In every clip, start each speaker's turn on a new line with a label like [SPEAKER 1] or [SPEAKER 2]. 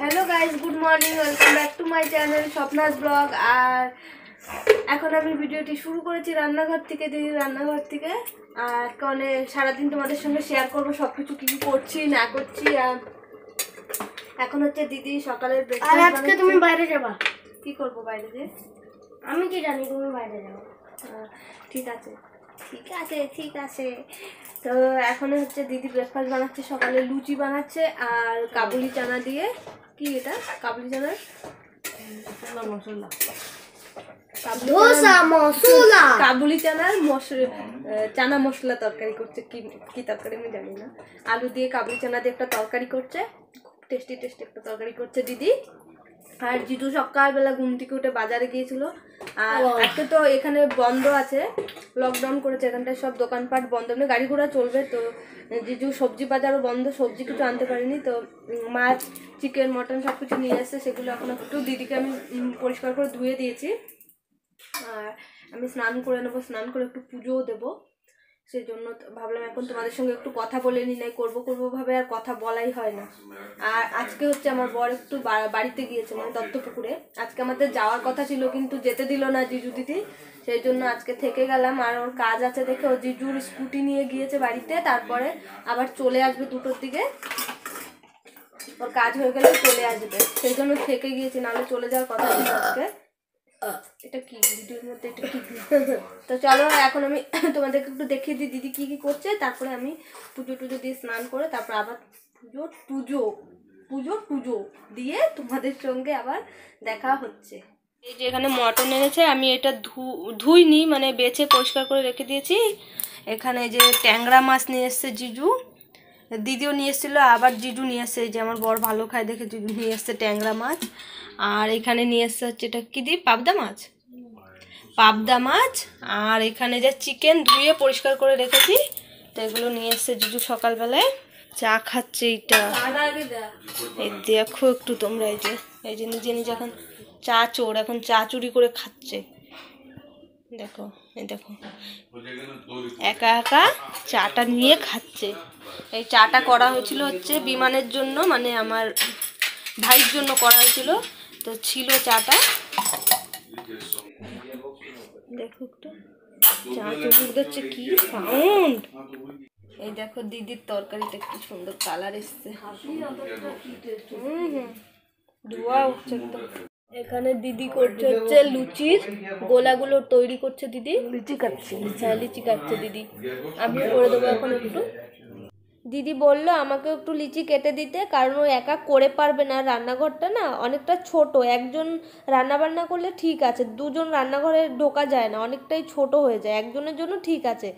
[SPEAKER 1] Hello guys, good morning, welcome back to my channel Swapna's blog. আর এখন আমি ভিডিওটি শুরু করেছি রান্নাঘর থেকে, দিদির রান্নাঘর থেকে। আর কারণে সারাদিন তোমাদের সঙ্গে শেয়ার করবো সব কিছু কী কী করছি না করছি। আর এখন হচ্ছে দিদি সকালের ব্রেকফাস্ট। আর আজকে তুমি বাইরে যাবা? কি করবো বাইরে যে? আমি কি জানি, তুমি বাইরে যাবো। ঠিক আছে ঠিক আছে ঠিক আছে। তো এখন হচ্ছে দিদি ব্রেকফাস্ট বানাচ্ছে, সকালে লুচি বানাচ্ছে আর কাবুলি চানা দিয়ে। কি এটা? কাবুলি চানার মশলা, কাবুলি চানার চানা মশলা তরকারি করছে। কি তরকারি আমি জানি না। আলু দিয়ে কাবুলি চানা দিয়ে একটা তরকারি করছে, খুব টেস্টি টেস্টি একটা তরকারি করছে দিদি। আর জিজু সকালবেলা ঘুম থেকে উঠে বাজারে গিয়েছিল। আর আজকে তো এখানে বন্ধ আছে, লকডাউন করেছে, এখানটায় সব দোকানপাট বন্ধ, মানে গাড়ি ঘোড়া চলবে। তো জিজু সবজি বাজারও বন্ধ, সবজি কিছু আনতে পারিনি। তো মাছ, চিকেন, মটন সব কিছু নিয়ে এসছে, সেগুলো এখন একটু দিদিকে আমি পরিষ্কার করে ধুয়ে দিয়েছি। আর আমি স্নান করে নেবো, স্নান করে একটু পুজোও দেবো। সেই জন্য ভাবলাম এখন তোমাদের সঙ্গে একটু কথা বলে নি, নাই করবো ভাবে আর কথা বলাই হয় না। আর আজকে হচ্ছে আমার বর একটু বাড়িতে গিয়েছে, মানে দত্তপুকুরে। আজকে আমাদের যাওয়ার কথা ছিল কিন্তু যেতে দিল না জিজু দিদি, সেই জন্য আজকে থেকে গেলাম। আর ওর কাজ আছে দেখে ও জিজুর স্কুটি নিয়ে গিয়েছে বাড়িতে, তারপরে আবার চলে আসবে 2টোর দিকে। ওর কাজ হয়ে গেলে চলে আসবে, সেই জন্য থেকে গিয়েছি, নাহলে চলে যাওয়ার কথা ছিল আজকে। এটা কি ভিডিওর মধ্যে, এটা কি? তো চলো এখন আমি তোমাদেরকে একটু দেখিয়ে দিই দিদি কি কি করছে, তারপরে আমি পুজো টুজো দিয়ে স্নান করে তারপর আবার পুজো দিয়ে তোমাদের সঙ্গে আবার দেখা হচ্ছে। এই যে এখানে মটন এনেছে, আমি এটা ধুইনি, মানে বেছে পরিষ্কার করে রেখে দিয়েছি। এখানে যে ট্যাংরা মাছ নিয়ে এসছে জিজু, দিদিও নিয়ে এসেছিলো, আবার জিজু নিয়ে এসছে। এই যে আমার বর ভালো খায় দেখে জিজু নিয়ে এসছে ট্যাংরা মাছ। আর এখানে নিয়ে এসছে হচ্ছে এটা কি দিই, পাবদা মাছ। আর এখানে যে চিকেন ধুয়ে পরিষ্কার করে রেখেছি, তো এগুলো নিয়ে এসছে জিজু সকালবেলায়। চা খাচ্ছে এইটা, এই দেখো একটু তোমরা, এই যে নিজে নিজে এখন চা চোর, এখন চা চুরি করে খাচ্ছে। দেখো এই দেখো, একা একা চাটা নিয়ে খাচ্ছে। এই চাটা করা হয়েছিল হচ্ছে বিমানের জন্য, মানে আমার ভাইয়ের জন্য করা হয়েছিল, তো ছিল চাটা। দেখো একটু চা চুমুক দিচ্ছে, কি সাউন্ড! এই দেখো দিদির তরকারিটা কি সুন্দর কালার এসছে, ধোয়া উঠছে একদম। এখানে দিদি করছে হচ্ছে লুচির গোলাগুলো তৈরি করছে দিদি, লুচি কাটছে। হ্যাঁ, লিচি কাটছে দিদি, আমিও করে দেবো এখন একটু। দিদি বললো আমাকে একটু লিচি কেটে দিতে, কারণ ও একা করে পারবে না, রান্নাঘরটা না অনেকটা ছোট। একজন রান্না বান্না করলে ঠিক আছে, দুজন রান্নাঘরে ঢোকা যায় না, অনেকটাই ছোট হয়ে যায়, একজনের জন্য ঠিক আছে।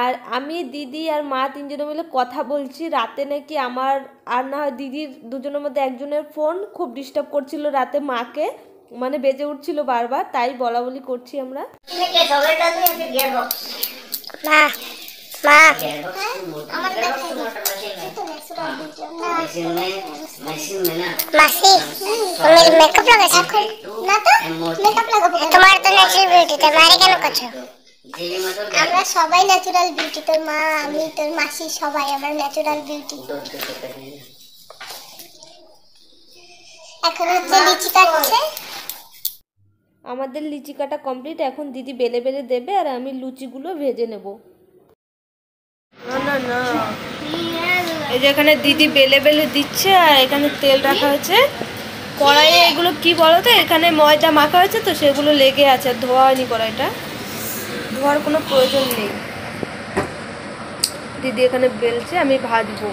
[SPEAKER 1] আর আমি, দিদি আর মা তিনজনে মিলে কথা বলছি, রাতে নাকি আমার আর না হয় দিদির দুজনের মধ্যে একজনের ফোন খুব ডিস্টার্ব করছিল রাতে মাকে, মানে বেজে উঠছিল বারবার, তাই বলা বলি করছি আমরা।
[SPEAKER 2] আমরা সবাই ন্যাচারাল বিউটি, তোর মা, আমি, তোর মাসি, সবাই আমরা ন্যাচারাল বিউটি। এখন হচ্ছে লিচি কাটছে।
[SPEAKER 1] আমাদের লিচি কাটা কমপ্লিট, এখন দিদি বেলে বেলে দেবে আর আমি লুচিগুলো ভেজে নেব। না না, এই যে এখানে দিদি বেলে বেলে দিচ্ছে, আর এখানে তেল রাখা হয়েছে কড়াইয়ে। এগুলো কি বলো তো, এখানে ময়দা মাখা হয়েছে তো সেগুলো লেগে আছে, ধোয়া হয়নি কড়াইটা, ধোয়ার কোনো প্রয়োজন নেই। দিদি এখানে বেলছে, আমি ভাজবো।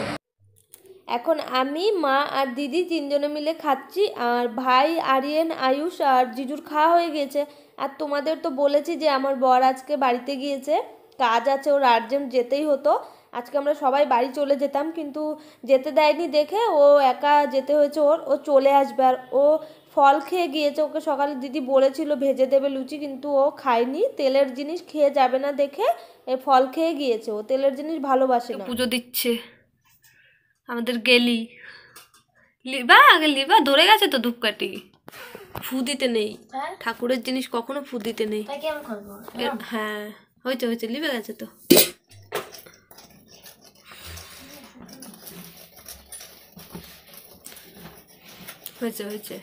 [SPEAKER 1] এখন আমি, মা আর দিদি তিনজনে মিলে খাচ্ছি, আর ভাই, আরিয়ান, আয়ুষ আর জিজুর খাওয়া হয়ে গেছে। আর তোমাদের তো বলেছি যে আমার বর আজকে বাড়িতে গিয়েছে, কাজ আছে, ওর আর্জেন্ট যেতেই হতো। আজকে আমরা সবাই বাড়ি চলে যেতাম, কিন্তু যেতে দেয়নি দেখে ও একা যেতে হয়েছে, ও চলে আসবে। আর ও ফল খেয়ে গিয়েছে, ওকে সকালে দিদি বলেছিল ভেজে দেবে লুচি, কিন্তু ও খায়নি, তেলের জিনিস খেয়ে যাবে না দেখে ফল খেয়ে গিয়েছে। ও তেলের জিনিস ভালোবাসে না। পুজো দিচ্ছে আমাদের গেলি লিবা ধরে গেছে তো ধূপকাঠি, ফু দিতে নেই, ঠাকুরের জিনিস কখনো ফু দিতে নেই। হ্যাঁ হয়েছে লিবে গেছে তো। হয়েছে হয়েছে।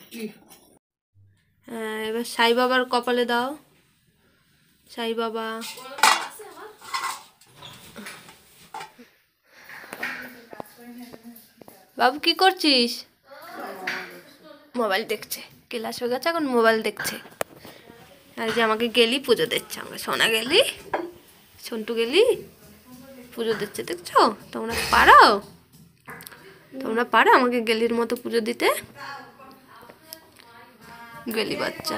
[SPEAKER 1] হ্যাঁ, এবার সাই বাবার কপালে দাও। সাই বাবা, বাবু কি করছিস? মোবাইল দেখছে, ক্লাস হয়ে গেছে এখন মোবাইল দেখছে। আর যে আমাকে গেলি পুজো দিচ্ছে, আমরা সোনা গেলি, সন্টু গেলি পুজো দিচ্ছে, দেখছো? তোমরা পারো, তোমরা পারো আমাকে গেলির মতো পুজো দিতে? গেলি বাচ্চা।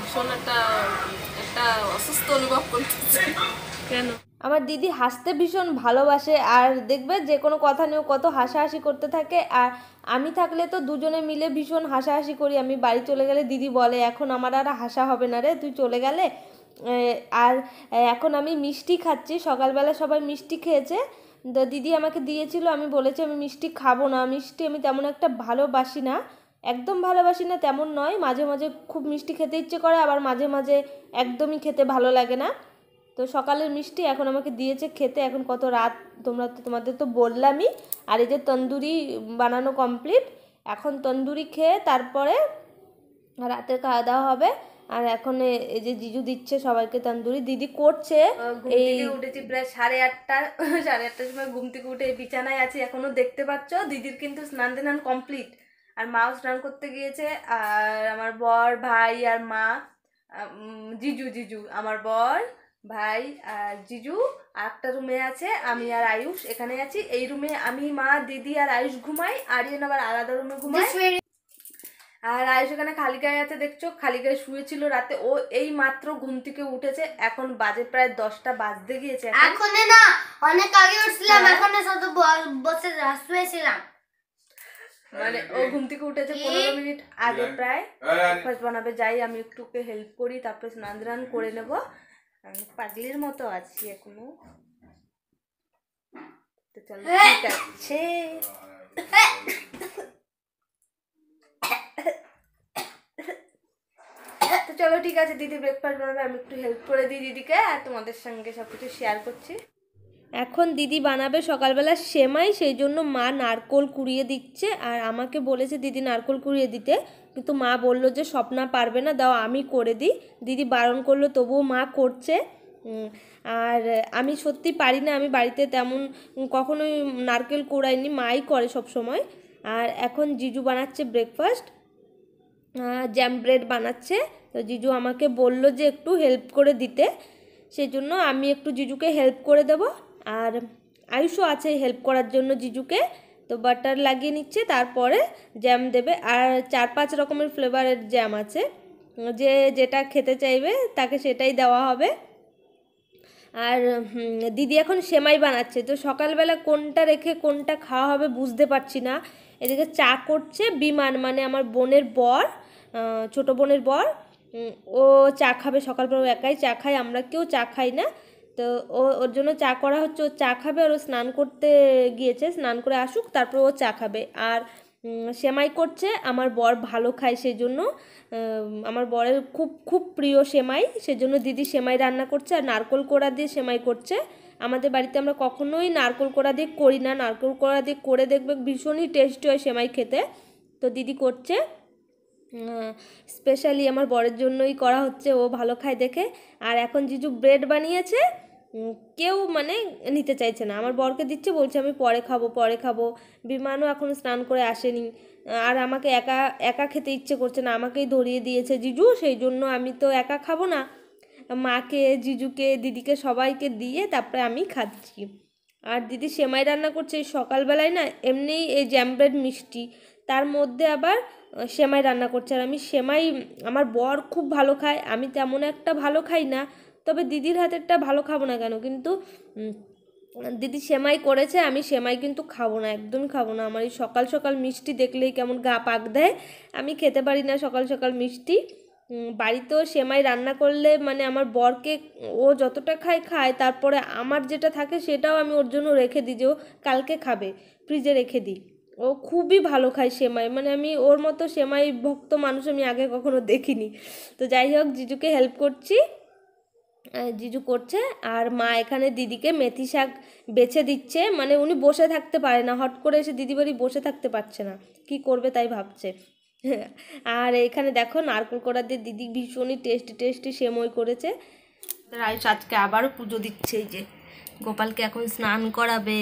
[SPEAKER 1] ভীষণ একটা অসুস্থ অনুভব করতেছি। কেন? আমার দিদি হাসতে ভীষণ ভালোবাসে, আর দেখবে যে কোনো কথা নিয়েও কত হাসাহাসি করতে থাকে। আর আমি থাকলে তো দুজনে মিলে ভীষণ হাসাহাসি করি। আমি বাড়ি চলে গেলে দিদি বলে এখন আমার আর হাসা হবে না রে, তুই চলে গেলে। আর এখন আমি মিষ্টি খাচ্ছি, সকালবেলা সবাই মিষ্টি খেয়েছে, তো দিদি আমাকে দিয়েছিল, আমি বলেছি আমি মিষ্টি খাবো না, মিষ্টি আমি তেমন একটা ভালোবাসি না, একদম ভালোবাসি না তেমন নয়, মাঝে মাঝে খুব মিষ্টি খেতে ইচ্ছে করে, আবার মাঝে মাঝে একদমই খেতে ভালো লাগে না। তো সকালের মিষ্টি এখন আমাকে দিয়েছে খেতে। এখন কত রাত, তোমাদের তো বললামই। আর এই যে তন্দুরি বানানো কমপ্লিট, এখন তন্দুরি খেয়ে তারপরে রাতের খাওয়া দাওয়া হবে। আর এখন এই যে জিজু দিচ্ছে সবাইকে তন্দুরি, দিদি করছে। এই উঠেছি প্রায় 8:30, 8:30টার সময় ঘুম থেকে উঠে বিছানায় আছি এখনো, দেখতে পাচ্ছ। দিদির কিন্তু স্নান টান কমপ্লিট, আর মাও স্নান করতে গিয়েছে। আর আমার বর, ভাই আর মা, জিজু আমার বর, ভাই আর জিজু আর একটা রুমে আছে, আমি আর আয়ুষ এখানে আছি। এই রুমে আমি, মা, দিদি আর আয়ুষ ঘুমাই, আরিয়ান আবার আলাদা রুমে ঘুমাই। আর আয়ুষ এখানে খালি গায়ে আছে, দেখছো খালি গায়ে শুয়েছিল রাতে। ও এই মাত্র ঘুম থেকে উঠেছে, এখন বাজে প্রায় 10টা বাজতে গিয়েছে।
[SPEAKER 2] এখন না অনেক আগে উঠছিলাম, এখন শুধু বসে শুয়েছিলাম।
[SPEAKER 1] মানে ও ঘুম থেকে উঠেছে 15 মিনিট আগে প্রায়। ব্রেকফাস্ট বানাবে, যাই আমি একটু হেল্প করি, তারপরে স্নান টান করে নেব। আমি পাগলির মতো আছি এখনো, তো চলো ঠিক আছে। তো চলো ঠিক আছে, দিদি ব্রেকফাস্ট বানাবে, আমি একটু হেল্প করে দিই দিদিকে, আর তোমাদের সঙ্গে সব কিছু শেয়ার করছি। এখন দিদি বানাবে সকালবেলা সেমাই, সেই জন্য মা নারকোল কুড়িয়ে দিচ্ছে। আর আমাকে বলেছে দিদি নারকোল কুড়িয়ে দিতে, কিন্তু মা বললো যে স্বপ্না পারবে না, দাও আমি করে দিই। দিদি বারণ করলো, তবুও মা করছে। আর আমি সত্যি পারি না, আমি বাড়িতে তেমন কখনোই নারকেল কোড়াইনি, মাই করে সব সময়। আর এখন জিজু বানাচ্ছে ব্রেকফাস্ট, জ্যাম ব্রেড বানাচ্ছে। তো জিজু আমাকে বলল যে একটু হেল্প করে দিতে, সেই জন্য আমি একটু জিজুকে হেল্প করে দেব। আর আয়ুষও আছে হেল্প করার জন্য জিজুকে। তো বাটার লাগিয়ে নিচ্ছে, তারপরে জ্যাম দেবে। আর 4-5 রকমের ফ্লেভারের জ্যাম আছে, যে যেটা খেতে চাইবে তাকে সেটাই দেওয়া হবে। আর দিদি এখন সেমাই বানাচ্ছে। তো সকালবেলা কোনটা রেখে কোনটা খাওয়া হবে বুঝতে পারছি না। এদিকে চা করছে বিমান, মানে আমার বোনের বর, ছোটো বোনের বর। ও চা খাবে সকালবেলা, ও একাই চা খায়, আমরা কেউ চা খাই না। তো ওর জন্য চা করা হচ্ছে, ও চা খাবে। আর ও স্নান করতে গিয়েছে, স্নান করে আসুক তারপর ও চা খাবে। আর সেমাই করছে, আমার বর ভালো খায় সেই জন্য, আমার বরের খুব খুব প্রিয় সেমাই, সেজন্য দিদি সেমাই রান্না করছে। আর নারকেল কোড়া দিয়ে সেমাই করছে। আমাদের বাড়িতে আমরা কখনোই নারকেল কোড়া দিয়ে করি না, নারকেল কোড়া দিয়ে করে দেখবে ভীষণই টেস্টি হয় সেমাই খেতে। তো দিদি করছে, স্পেশালি আমার বরের জন্যই করা হচ্ছে, ও ভালো খায় দেখে। আর এখন জিজু ব্রেড বানিয়েছে, কেউ মানে নিতে চাইছে না, আমার বরকে দিচ্ছে, বলছে আমি পরে খাবো পরে খাবো। বিমানও এখন স্নান করে আসেনি। আর আমাকে একা একা খেতে ইচ্ছে করছে না, আমাকেই ধরিয়ে দিয়েছে জিজু, সেই জন্য আমি তো একা খাবো না, মাকে জিজুকে দিদিকে সবাইকে দিয়ে তারপরে আমি খাচ্ছি। আর দিদি সেমাই রান্না করছে এই সকালবেলায় না, এমনিই এই জ্যাম ব্রেড মিষ্টি, তার মধ্যে আবার সেমাই রান্না করছে। আর আমি সেমাই, আমার বর খুব ভালো খায়, আমি তেমন একটা ভালো খাই না, তবে দিদির হাতেরটা ভালো খাবো না কেন, কিন্তু দিদি সেমাই করেছে, আমি সেমাই কিন্তু খাবো না, একদমই খাবো না। আমার এই সকাল সকাল মিষ্টি দেখলেই কেমন গা পাক দেয়, আমি খেতে পারি না সকাল সকাল মিষ্টি। বাড়িতেও সেমাই রান্না করলে মানে আমার বরকে, ও যতটা খায়, তারপরে আমার যেটা থাকে সেটাও আমি ওর জন্য রেখে দিই, যে ও কালকে খাবে, ফ্রিজে রেখে দিই। ও খুবই ভালো খায় সেমাই, মানে আমি ওর মতো সেমাই ভক্ত মানুষ আমি আগে কখনো দেখিনি। তো যাই হোক, জিজুকে হেল্প করছি, জিজু করছে। আর মা এখানে দিদিকে মেথি শাক বেছে দিচ্ছে, মানে উনি বসে থাকতে পারে না, হট করে এসে দিদি বাড়ি বসে থাকতে পারছে না, কি করবে তাই ভাবছে। আর এখানে দেখো নারকেল কোড়া দিয়ে দিদি ভীষণই টেস্টি টেস্টি সেমই করেছে। আয়ুষ আজকে আবারও পুজো দিচ্ছে, এই যে গোপালকে এখন স্নান করাবে।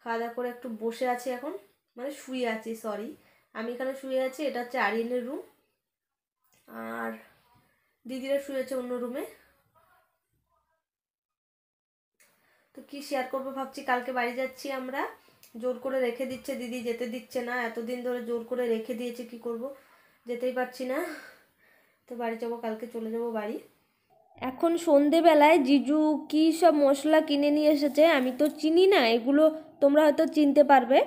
[SPEAKER 1] খাওয়া দাওয়া করে একটু বসে আছি এখন, মানে শুয়ে আছি, সরি, আমি এখানে শুয়ে আছি। এটা হচ্ছে আরিয়ানের রুম, আর দিদিরা শুয়েছে অন্য রুমে। তো কি শেয়ার করবো ভাবছি, কালকে বাড়ি যাচ্ছি আমরা, জোর করে রেখে দিচ্ছে দিদি, যেতে দিচ্ছে না, এতদিন ধরে জোর করে রেখে দিয়েছে, কি করব, যেতেই পারছি না। তো বাড়ি যাবো, কালকে চলে যাব বাড়ি। এখন সন্ধেবেলায় জিজু কি সব মশলা কিনে নিয়ে এসেছে, আমি তো চিনি না এগুলো, তোমরা হয়তো চিনতে পারবে।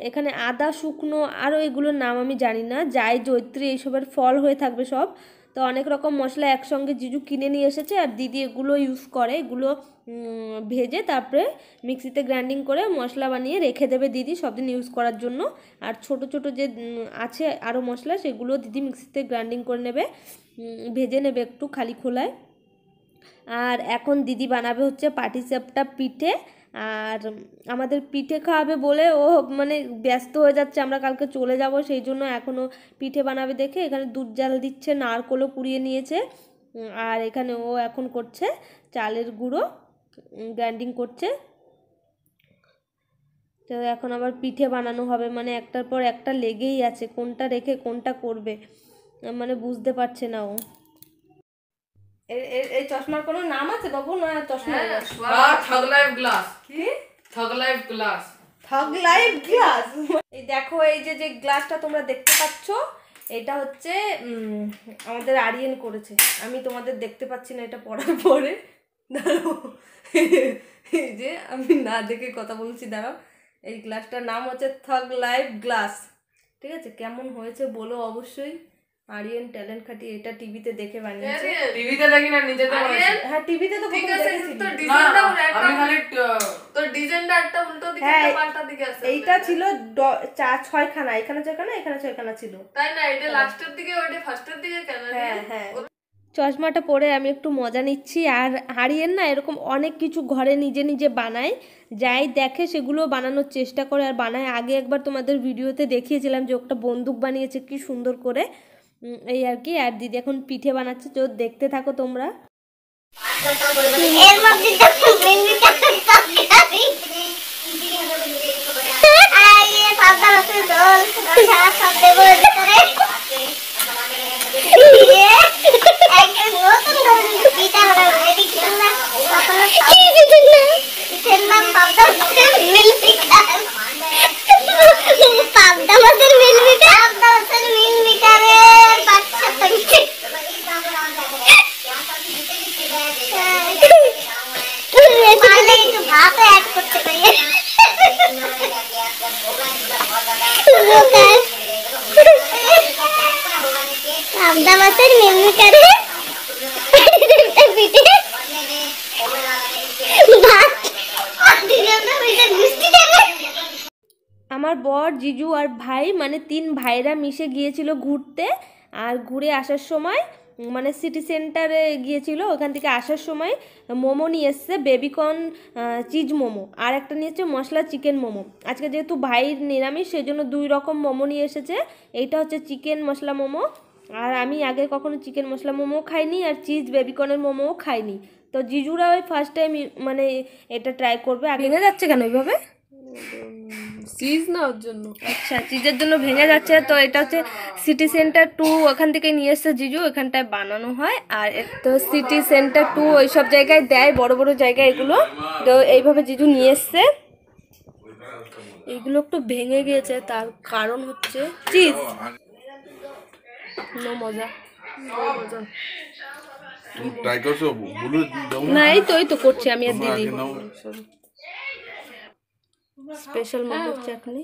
[SPEAKER 1] এখানে আদা, শুকনো, আরও এগুলোর নাম আমি জানি না, জাই, জৈত্রী এইসবের ফল হয়ে থাকবে সব। তো অনেক রকম মশলা একসঙ্গে জিজু কিনে নিয়ে এসেছে, আর দিদি এগুলো ইউজ করে, এগুলো ভেজে তারপরে মিক্সিতে গ্রাইন্ডিং করে মশলা বানিয়ে রেখে দেবে দিদি সব দিন ইউজ করার জন্য। আর ছোট ছোট যে আছে আরও মশলা, সেগুলো দিদি মিক্সিতে গ্রাইন্ডিং করে নেবে, ভেজে নেবে একটু খালি খোলায়। আর এখন দিদি বানাবে হচ্ছে পাটিসাপটা পিঠে, আর আমাদের পিঠে খাওয়াবে বলে ও মানে ব্যস্ত হয়ে যাচ্ছে, আমরা কালকে চলে যাব সেই জন্য এখনও পিঠে বানাবে দেখে এখানে দুধ জাল দিচ্ছে, নারকোলও কুড়িয়ে নিয়েছে। আর এখানে ও এখন করছে চালের গুঁড়ো, গ্রাইন্ডিং করছে। তো এখন আবার পিঠে বানানো হবে, মানে একটার পর একটা লেগেই আছে, কোনটা রেখে কোনটা করবে মানে বুঝতে পারছে না ও। এই চশমার কোনো নাম আছে বাবু, না চশমা?
[SPEAKER 3] Thug life glass. কি thug life glass?
[SPEAKER 1] Thug life glass. এই দেখো, এই যে যে গ্লাসটা তোমরা দেখতে পাচ্ছ, এটা হচ্ছে আমাদের আরিয়ান করেছে, আমি তোমাদের দেখতে পাচ্ছি না এটা পড়ার পরে, দাঁড়াও, এই যে আমি না দেখে কথা বলছি, দাঁড়াও। এই গ্লাসটার নাম হচ্ছে থগ লাইফ গ্লাস, ঠিক আছে? কেমন হয়েছে বলো অবশ্যই। আরিয়ান ট্যালেন্ট খাটিয়ে এটা টিভিতে দেখে বানিয়েছে।
[SPEAKER 3] টিভিতে দেখি না, নিজে তো বানাইছি।
[SPEAKER 1] হ্যাঁ টিভিতে তো
[SPEAKER 3] ঠিক
[SPEAKER 1] প্রথম
[SPEAKER 3] আছে,
[SPEAKER 1] দেখেছি।
[SPEAKER 3] তো ডিজাইনটা আমি খালি তো ডিজাইনটা একটা উল্টো দিকে
[SPEAKER 1] হ্যাঁ,
[SPEAKER 3] একটা পাল্টা দিকে আছে।
[SPEAKER 1] এইটা ছিল 6খানা, এখানে 6খানা, এখানে 6খানা ছিল,
[SPEAKER 3] তাই না? এটা লাস্টের দিকে, ওইটা ফার্স্টের দিকে কেন?
[SPEAKER 1] হ্যাঁ হ্যাঁ। চশমাটা পরে আমি একটু মজা নিচ্ছি। আর হারিয়েন না এরকম অনেক কিছু ঘরে নিজে নিজে বানায়, যাই দেখে সেগুলো বানানোর চেষ্টা করে আর বানায়। আগে একবার তোমাদের ভিডিওতে দেখিয়েছিলাম যে একটা বন্দুক বানিয়েছে কি সুন্দর করে, এই আর কি। আর দিদি এখন পিঠে বানাচ্ছে, তো দেখতে থাকো তোমরা।
[SPEAKER 2] এর মধ্যে তো মেনলি তরকারি আর এই পাবদা মাছের ঝোল সারা সব দেবো এর ভিতরে। একদম নতুন ধরনের পিঠা বানাবো, এদিকে না কখনো পিঠের নাম পাবদা মাছের মিল পিঠা। পাবদা মাছের মিল পিঠা, পাবদা মাছের মিল পিঠা রে বাচ্চা তৈরি। পারলে একটু ভাত অ্যাড করতে পারি। পাবদা মাছের মিলমিটারে পিঠে ভাত মিষ্টি দেবে।
[SPEAKER 1] আমার বর, জিজু আর ভাই মানে 3 ভাইরা মিশে গিয়েছিল ঘুরতে, আর ঘুরে আসার সময় মানে সিটি সেন্টারে গিয়েছিল, ওখান থেকে আসার সময় মোমো নিয়ে এসছে, বেবিকর্ন চিজ মোমো, আর একটা নিয়েছে মশলা চিকেন মোমো। আজকে যেহেতু ভাইয়ের নিরামিষ সেই জন্য 2 রকম মোমো নিয়ে এসেছে। এইটা হচ্ছে চিকেন মশলা মোমো, আর আমি আগে কখনো চিকেন মশলা মোমো খাইনি, আর চিজ বেবিকর্নের মোমোও খাইনি। তো জিজুরা ওই ফার্স্ট টাইম মানে এটা ট্রাই করবে। ভেঙে যাচ্ছে কেন এইভাবে?
[SPEAKER 3] চিজ না ওর জন্য।
[SPEAKER 1] আচ্ছা, চিজের জন্য ভেঙে যাচ্ছে। তো এটা হচ্ছে সিটি সেন্টার 2, ওখান থেকে নিয়ে এসছে জিজু, এখানটায় বানানো হয়। আর তো সিটি সেন্টার 2 ওইসব জায়গায় দেয়, বড় বড় জায়গায় এগুলো। তো এইভাবে জিজু নিয়ে এসছে। এগুলো একটু ভেঙে গিয়েছে, তার কারণ হচ্ছে চিজ। নো মজা
[SPEAKER 4] ট্রাই করছো বলে দাও
[SPEAKER 1] না, এই তো করছি আমি আর দিদি। স্পেশাল মোমোর চাটনি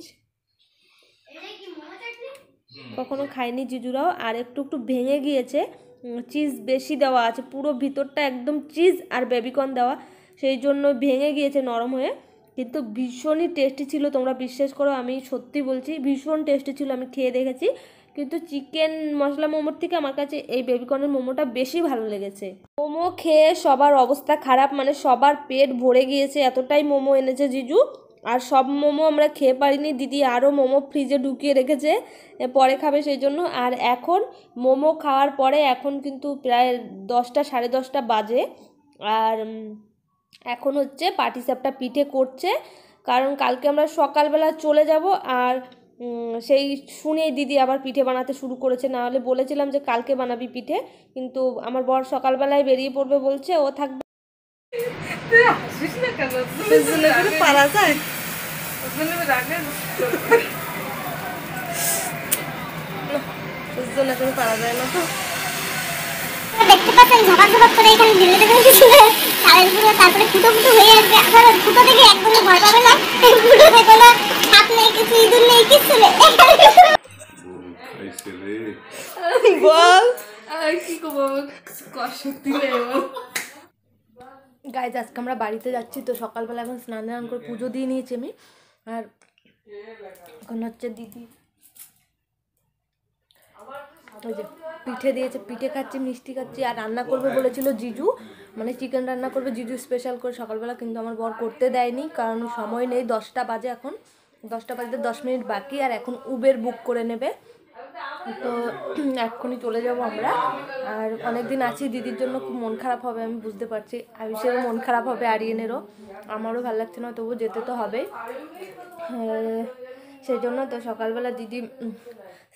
[SPEAKER 1] কখনো খাইনি জিজুরাও, আর একটু একটু ভেঙে গিয়েছে, চিজ বেশি দেওয়া আছে, পুরো ভিতরটা একদম চিজ আর বেবিকর্ন দেওয়া, সেই জন্য ভেঙে গিয়েছে নরম হয়ে। কিন্তু ভীষণই টেস্টি ছিল, তোমরা বিশ্বাস করো, আমি সত্যি বলছি ভীষণ টেস্টি ছিল, আমি খেয়ে দেখেছি। কিন্তু চিকেন মশলা মোমোর থেকে আমার কাছে এই বেবিকর্নের মোমোটা বেশি ভালো লেগেছে। মোমো খেয়ে সবার অবস্থা খারাপ, মানে সবার পেট ভরে গিয়েছে, এতটাই মোমো এনেছে জিজু। আর সব মোমো আমরা খেয়ে পারিনি, দিদি আরও মোমো ফ্রিজে ঢুকিয়ে রেখেছে, পরে খাবে সেই জন্য। আর এখন মোমো খাওয়ার পরে এখন কিন্তু প্রায় 10টা 10:30 বাজে, আর এখন হচ্ছে পাটিসাপটা পিঠে করছে, কারণ কালকে আমরা সকালবেলা চলে যাব। আর সেই শুনেই দিদি আবার পিঠে বানাতে শুরু করেছে, না হলে বলেছিলাম যে কালকে বানাবি পিঠে, কিন্তু আমার বর সকালবেলায় বেরিয়ে পড়বে বলছে, ও থাকবে।
[SPEAKER 3] হাসিস না কেন?
[SPEAKER 1] পারা যায় না করে পারা যায় না তো।
[SPEAKER 2] দেখতে পাচ্ছেন ঝাপাক ঝাপাক করে এখানে ঢেলে দেবে চালের গুঁড়ো, তারপরে ফুটো ফুটো হয়ে আসবে। আবার ফুটো থেকে একদমই ভয় পাবে না, ফুটোতে কোনো সাপ নেই, কিছু ইঁদুর নেই, কিছু নেই।
[SPEAKER 4] খাইছে রে।
[SPEAKER 1] বল
[SPEAKER 3] কি করবো, শক্তি নেই আমার।
[SPEAKER 1] গাইজ আজকে আমরা বাড়িতে যাচ্ছি, তো সকালবেলা এখন স্নান টান করে পুজো দিয়ে নিয়েছি আমি। আর এখন হচ্ছে দিদি ওই যে পিঠে দিয়েছে, পিঠে খাচ্ছি, মিষ্টি খাচ্ছি। আর রান্না করবে বলেছিল জিজু, মানে চিকেন রান্না করবে জিজু স্পেশাল করে সকালবেলা, কিন্তু আমার বর করতে দেয়নি, কারণ সময় নেই। 10টা বাজে এখন, 10টা বাজতে 10 মিনিট বাকি। আর এখন উবের বুক করে নেবে, তো এক্ষুনি চলে যাব আমরা। আর অনেক দিন আছি, দিদির জন্য খুব মন খারাপ হবে আমি বুঝতে পারছি, আয়ুষেরও মন খারাপ হবে, আরিয়ানেরও, আমারও ভালো লাগছে না, তবু যেতে তো হবেই। সেই জন্য তো সকালবেলা দিদি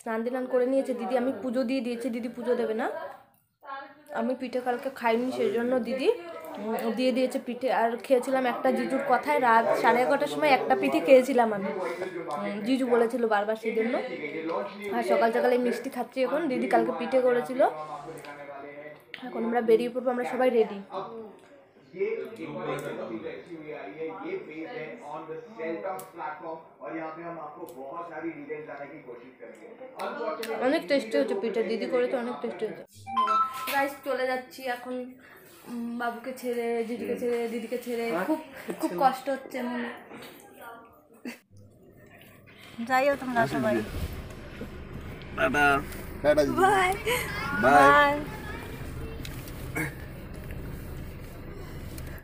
[SPEAKER 1] স্নান টান করে নিয়েছে, দিদি আমি পুজো দিয়ে দিয়েছি, দিদি পুজো দেবে না। আমি পিঠে কালকে খাইনি, সেই জন্য দিদি দিয়ে দিয়েছে পিঠে। আর খেয়েছিলাম একটা জিজুর কথায়, রাত 11:30টার সময় একটা পিঠে খেয়েছিলাম আমি, জিজু বলেছিল বারবার, সেই জন্য। আর সকাল সকালে মিষ্টি খাচ্ছি এখন, দিদি কালকে পিঠে করেছিল। এখন আমরা বেরিয়ে পড়বো, আমরা সবাই রেডি।
[SPEAKER 5] ये पेज है ऑन द सेल्टॉस प्लेटफॉर्म और यहाँ पे हम आपको बहुत सारी डिटेल्स लाने की कोशिश करेंगे।
[SPEAKER 1] অনেক টেস্টি হচ্ছে পিঠে, দিদি করেছে, অনেক টেস্টি হচ্ছে। গাইস চলে যাচ্ছি এখন, বাবুকে ছেড়ে, দিদিকে ছেড়ে, দিদিকে ছেড়ে, খুব খুব কষ্ট হচ্ছে মনে।
[SPEAKER 2] যাইও তোমরা সবাই।
[SPEAKER 4] টাটা।
[SPEAKER 1] Bye
[SPEAKER 4] bye.
[SPEAKER 1] বাই।